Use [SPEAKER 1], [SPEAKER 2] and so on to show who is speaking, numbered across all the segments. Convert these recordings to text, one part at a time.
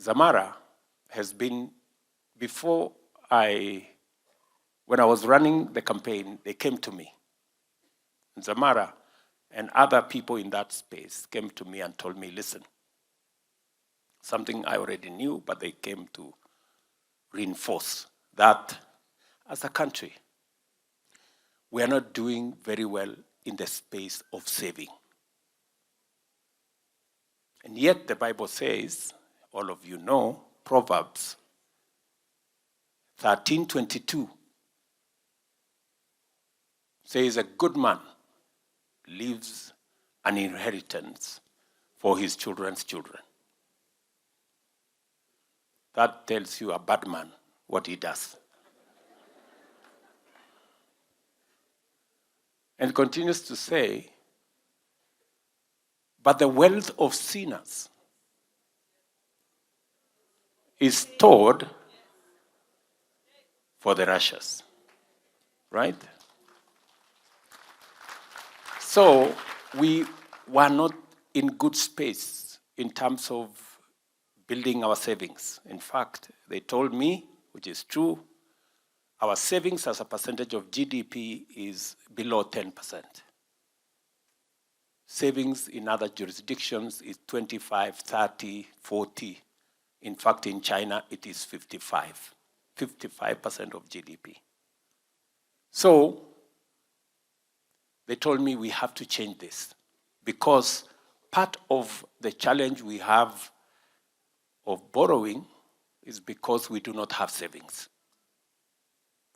[SPEAKER 1] Zamara has been, when I was running the campaign, they came to me. Zamara and other people in that space came to me and told me, listen, something I already knew, but they came to reinforce that as a country, we are not doing very well in the space of saving. And yet the Bible says, all of you know, Proverbs 13:22 says a good man leaves an inheritance for his children's children. That tells you a bad man what he does. And continues to say, but the wealth of sinners is stored for the righteous. Right? So we were not in good space in terms of building our savings. In fact, they told me, which is true, our savings as a percentage of GDP is below 10%. Savings in other jurisdictions is 25, 30, 40. In fact, in China, it is 55% of GDP. So they told me we have to change this because part of the challenge we have of borrowing is because we do not have savings.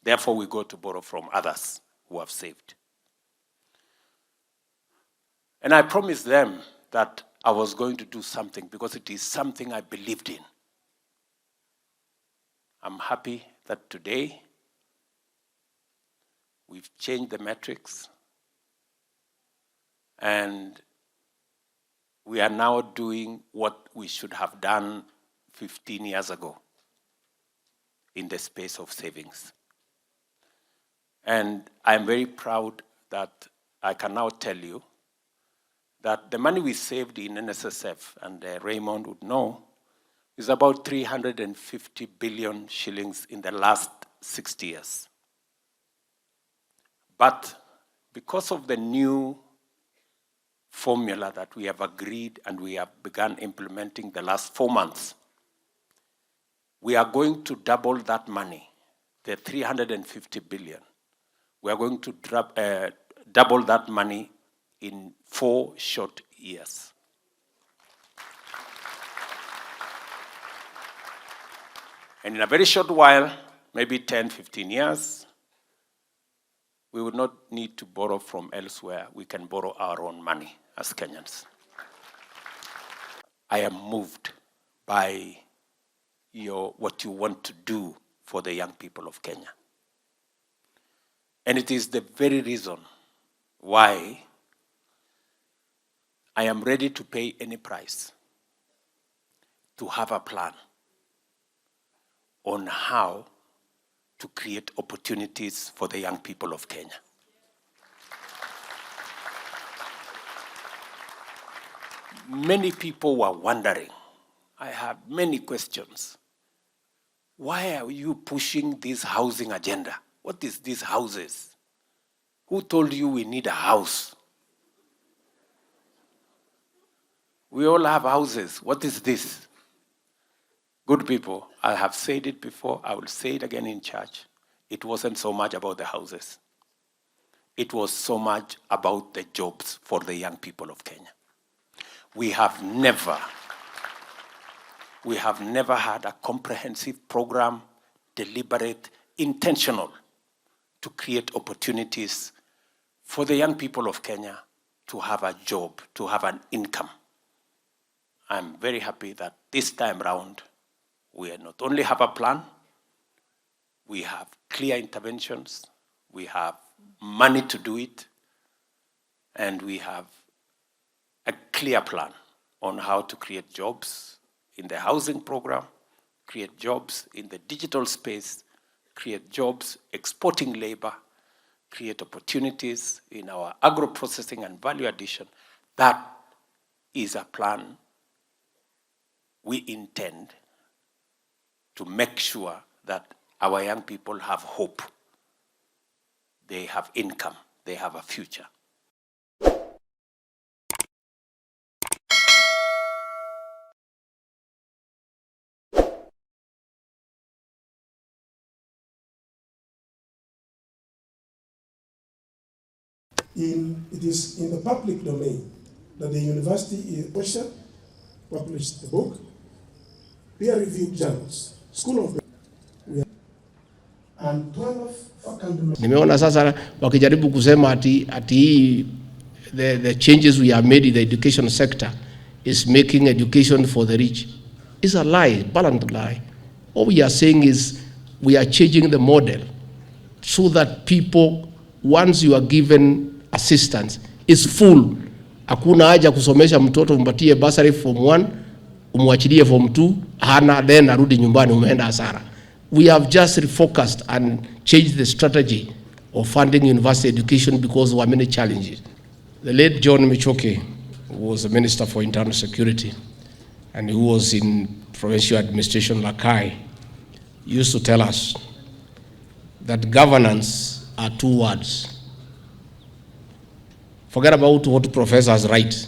[SPEAKER 1] Therefore, we go to borrow from others who have saved. And I promised them that I was going to do something because it is something I believed in. I'm happy that today we've changed the metrics and we are now doing what we should have done 15 years ago in the space of savings. And I'm very proud that I can now tell you that the money we saved in NSSF, and Raymond would know, is about 350 billion shillings in the last 60 years. But because of the new formula that we have agreed and we have begun implementing the last 4 months, we are going to double that money, the 350 billion. We are going to double that money in 4 short years. And in a very short while, maybe 10, 15 years, we would not need to borrow from elsewhere. We can borrow our own money as Kenyans. I am moved by what you want to do for the young people of Kenya. And it is the very reason why I am ready to pay any price to have a plan on how to create opportunities for the young people of Kenya. Many people were wondering, I have many questions. Why are you pushing this housing agenda? What is these houses? Who told you we need a house? We all have houses. What is this? Good people, I have said it before, I will say it again in church. It wasn't so much about the houses. It was so much about the jobs for the young people of Kenya. We have never had a comprehensive program, deliberate, intentional, to create opportunities for the young people of Kenya to have a job, to have an income. I'm very happy that this time around, we not only have a plan, we have clear interventions, we have money to do it, and we have a clear plan on how to create jobs in the housing program, create jobs in the digital space, create jobs exporting labor, create opportunities in our agro-processing and value addition. That is a plan we intend to make sure that our young people have hope, they have income, they have a future.
[SPEAKER 2] It is in the public domain that the university published the book, peer-reviewed journals, School of and 12 faculty members.
[SPEAKER 3] Nimeona sasa wakijaribu kusema ati the changes we have made in the education sector is making education for the rich. It's a lie, blatant lie. All we are saying is we are changing the model so that people, once you are given assistance, is full. Hakuna haja kusomesha mtoto mpatie bursary form 1, umwachilie form 2, hana then arudi nyumbani umeenda hasara. We have just refocused and changed the strategy of funding university education because there were many challenges. The late John Michoke was the Minister for Internal Security and who was in provincial administration Lakai, used to tell us that governance are 2 words. Forget about what professors write.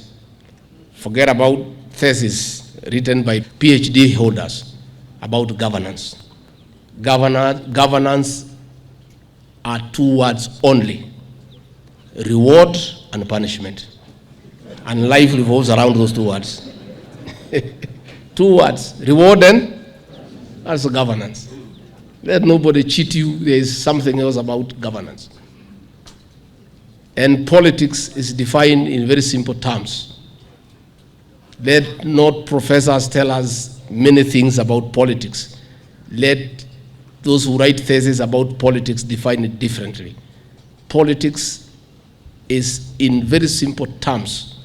[SPEAKER 3] Forget about theses written by PhD holders about governance. Governance are 2 words only: reward and punishment. And life revolves around those 2 words. 2 words, reward and that's governance. Let nobody cheat you. There is something else about governance. And politics is defined in very simple terms. Let not professors tell us many things about politics. Let those who write theses about politics define it differently. Politics is, in very simple terms,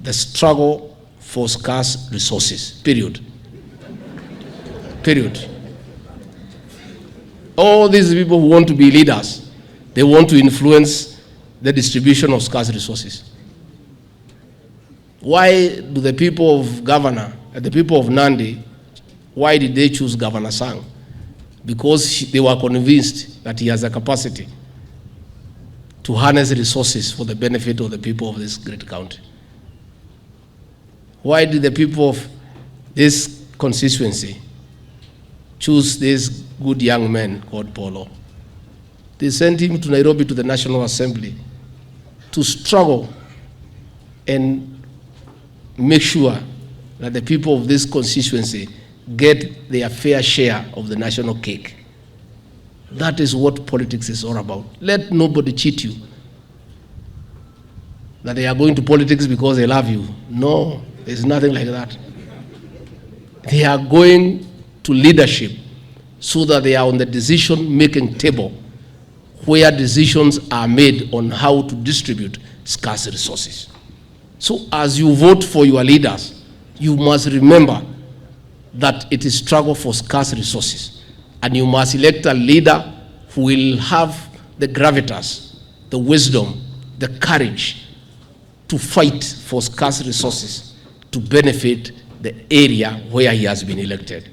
[SPEAKER 3] the struggle for scarce resources, period. Period. All these people who want to be leaders, they want to influence the distribution of scarce resources. Why do the people of the people of Nandi, why did they choose Governor Sang? Because they were convinced that he has a capacity to harness resources for the benefit of the people of this great country. Why did the people of this constituency choose this good young man called Polo? They sent him to Nairobi to the National Assembly to struggle and make sure that the people of this constituency get their fair share of the national cake. That is what politics is all about. Let nobody cheat you that they are going to politics because they love you. No, there's nothing like that. They are going to leadership so that they are on the decision-making table where decisions are made on how to distribute scarce resources. So as you vote for your leaders, you must remember that it is struggle for scarce resources. And you must elect a leader who will have the gravitas, the wisdom, the courage to fight for scarce resources to benefit the area where he has been elected.